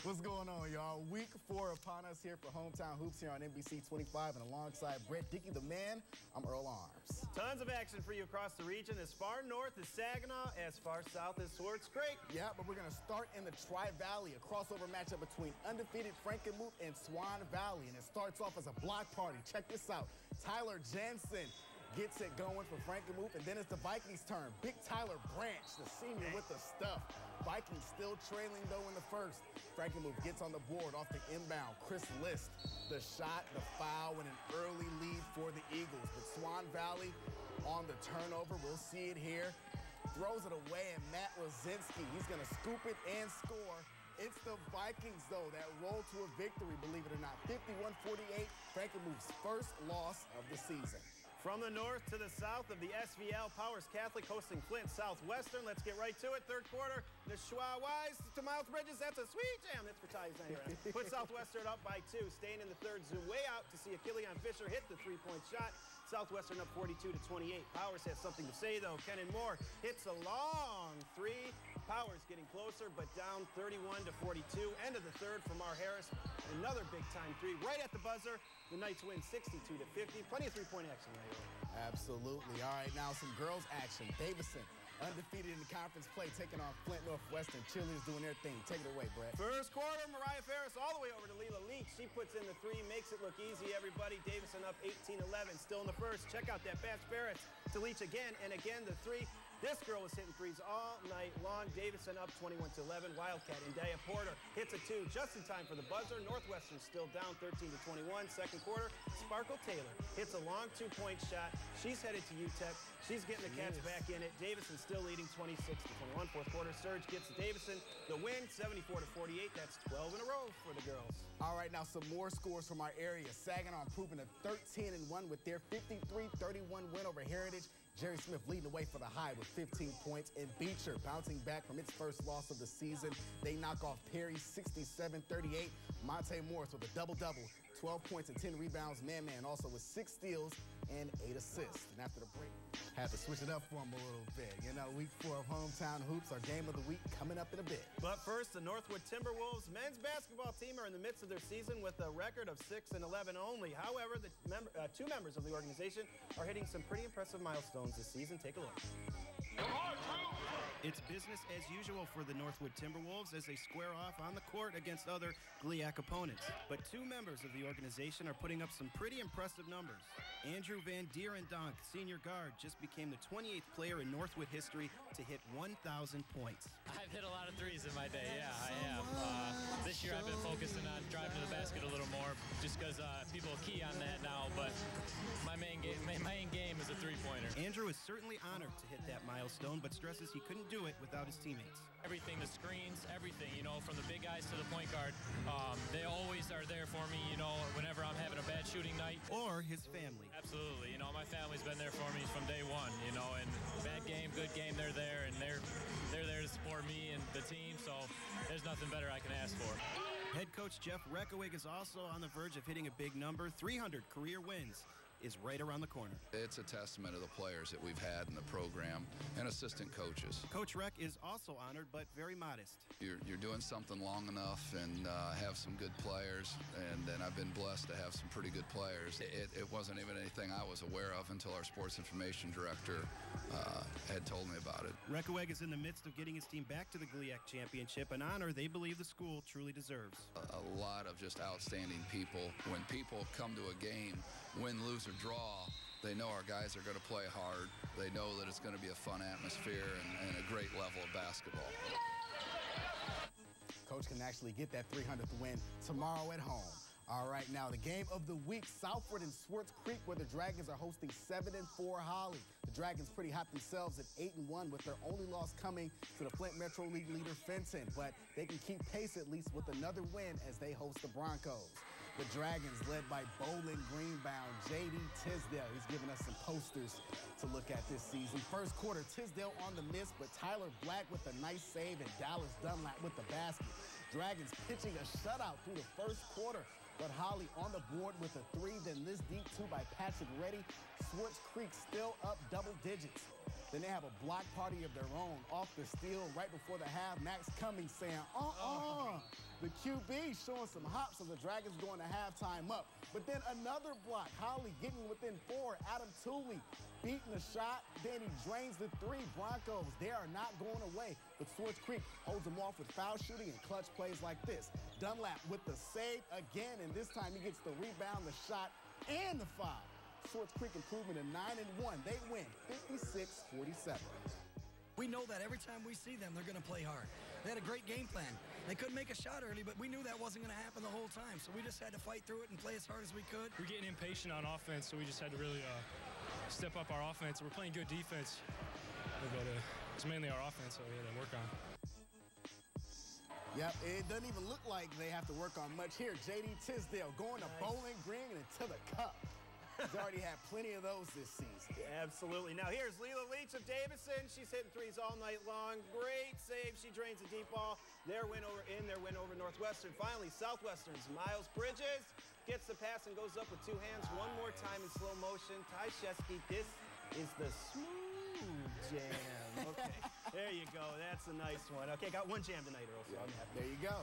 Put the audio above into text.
What's going on, y'all? Week 4 upon us here for Hometown Hoops here on NBC 25, and alongside Brett Dickey the Man, I'm Earl Arms. Tons of action for you across the region, as far north as Saginaw, as far south as Swartz Creek. Yeah, but we're going to start in the Tri-Valley, a crossover matchup between undefeated FRANKENMUTH and SWAN Valley, and it starts off as a block party. Check this out. Tyler Jensen gets it going for FRANKENMUTH, and then it's the Vikings' turn. Big Tyler Branch, the senior, with the stuff. Vikings still trailing, though, in the first. FRANKENMUTH gets on the board off the inbound. Chris List, the shot, the foul, and an early lead for the Eagles. But Swan Valley on the turnover. We'll see it here. Throws it away, and Matt Rosinski, he's going to scoop it and score. It's the Vikings, though, that roll to a victory, believe it or not. 51-48, FRANKENMUTH's first loss of the season. From the north to the south of the SVL, Powers Catholic hosting Flint Southwestern. Let's get right to it. Third quarter, the Schwa Wise to Miles Bridges. That's a sweet jam. That's for Ty's not here. Put Southwestern up by 2. Staying in the third, zoom way out to see Achilleon Fisher hit the three-point shot. Southwestern up 42-28. Powers has something to say, though. Kenan Moore hits a long 3. Powers getting closer, but down 31-42. End of the third from R. Harris. Another big-time 3 right at the buzzer. The Knights win 62-50. Plenty of three-point action right here. Absolutely. All right, now some girls action. Davison, undefeated in the conference play, taking on Flint Northwestern. Cheerleaders doing their thing. Take it away, Brett. First quarter, Mariah Ferris all the way over to Leela Leach. She puts in the 3, makes it look easy, everybody. Davison up 18-11, still in the first. Check out that pass, Ferris to Leach again and again, the 3. This girl was hitting 3s all night long. Davison up 21-11. Wildcat Indaya Porter hits a 2 just in time for the buzzer. Northwestern still down 13-21. Second quarter, Sparkle Taylor hits a long 2-point shot. She's headed to UTEP. She's getting the Cats back in it. Davison still leading 26-21. Fourth quarter, Surge gets Davison the win, 74-48. That's 12 in a row for the girls. All right, now some more scores from our area. Saginaw improving to 13-1 with their 53-31 win over Heritage. Jerry Smith leading the way for the High with 15 points. And Beecher bouncing back from its first loss of the season. They knock off Perry 67-38. Monte Morris with a double-double, 12 points and 10 rebounds. Man also with 6 steals and 8 assists. And after the break, had to switch it up for him a little bit. You know, week 4 of Hometown Hoops, our game of the week coming up in a bit. But first, the Northwood Timberwolves men's basketball team are in the midst of their season with a record of 6-11 only. However, the 2 members of the organization are hitting some pretty impressive milestones this season. Take a look. Come on, Drew! It's business as usual for the Northwood Timberwolves as they square off on the court against other GLIAC opponents. But 2 members of the organization are putting up some pretty impressive numbers. Andrew Van Dierendonk, senior guard, just became the 28th player in Northwood history to hit 1,000 points. I've hit a lot of 3s in my day, yeah, I have. This year I've been focusing on driving to the basket a little more just because people key on that now, but my main game is a 3-pointer. Andrew is certainly honored to hit that milestone, but stresses he couldn't do it without his teammates. Everything, the screens, everything, you know, from the big guys to the point guard, they always are there for me, you know, whenever I'm having a bad shooting night. Or his family. Absolutely, you know, my family's been there for me from day one, you know, and bad game, good game, they're there, and they're there to support me and the team, so there's nothing better I can ask for. Head coach Jeff Reckowig is also on the verge of hitting a big number. 300 career wins is right around the corner. It's a testament to the players that we've had in the program and assistant coaches. Coach Reck is also honored, but very modest. You're doing something long enough and have some good players, and then I've been blessed to have some pretty good players. It wasn't even anything I was aware of until our sports information director had told me about it. Reckowig is in the midst of getting his team back to the GLIAC championship, an honor they believe the school truly deserves. A lot of just outstanding people. When people come to a game, win, lose, or draw, they know our guys are going to play hard. They know that it's going to be a fun atmosphere and a great level of basketball. Coach can actually get that 300th win tomorrow at home. All right, now the game of the week, Southford and Swartz Creek, where the Dragons are hosting 7-4 Holly. The Dragons pretty hot themselves at 8-1, with their only loss coming to the Flint Metro League leader Fenton, but they can keep pace at least with another win as they host the Broncos. The Dragons, led by Bowling Greenbound, J.D. Tisdale. He's giving us some posters to look at this season. First quarter, Tisdale on the miss, but Tyler Black with a nice save and Dallas Dunlap with the basket. Dragons pitching a shutout through the first quarter, but Holly on the board with a 3, then this deep 2 by Patrick Reddy. Swartz Creek still up double digits. Then they have a block party of their own off the steal right before the half. Max Cummings saying, The QB showing some hops as the Dragons going to halftime up. But then another block. Holly getting within 4. Adam Tooley beating the shot. Then he drains the 3. Broncos, they are not going away. But Swartz Creek holds them off with foul shooting and clutch plays like this. Dunlap with the save again, and this time he gets the rebound, the shot, and the foul. Swartz Creek improvement to 9-1. They win 56-47. We know that every time we see them, they're going to play hard. They had a great game plan. They couldn't make a shot early, but we knew that wasn't going to happen the whole time. So we just had to fight through it and play as hard as we could. We're getting impatient on offense, so we just had to really step up our offense. We're playing good defense, but it's mainly our offense that we had to work on. Yep, it doesn't even look like they have to work on much here. J.D. Tisdale going to Bowling Green and to the cup. He's already had plenty of those this season. Yeah, absolutely. Now here's Leela Leach of Davison. She's hitting threes all night long. Great save. She drains the deep ball. Their win over Northwestern. Finally, Southwestern's Miles Bridges gets the pass and goes up with 2 hands. One more time in slow motion. Ty Shesky, this is the smooth jam. Okay, there you go. That's a nice one. Okay, got one jam tonight, Earl, so I'm happy. There you go.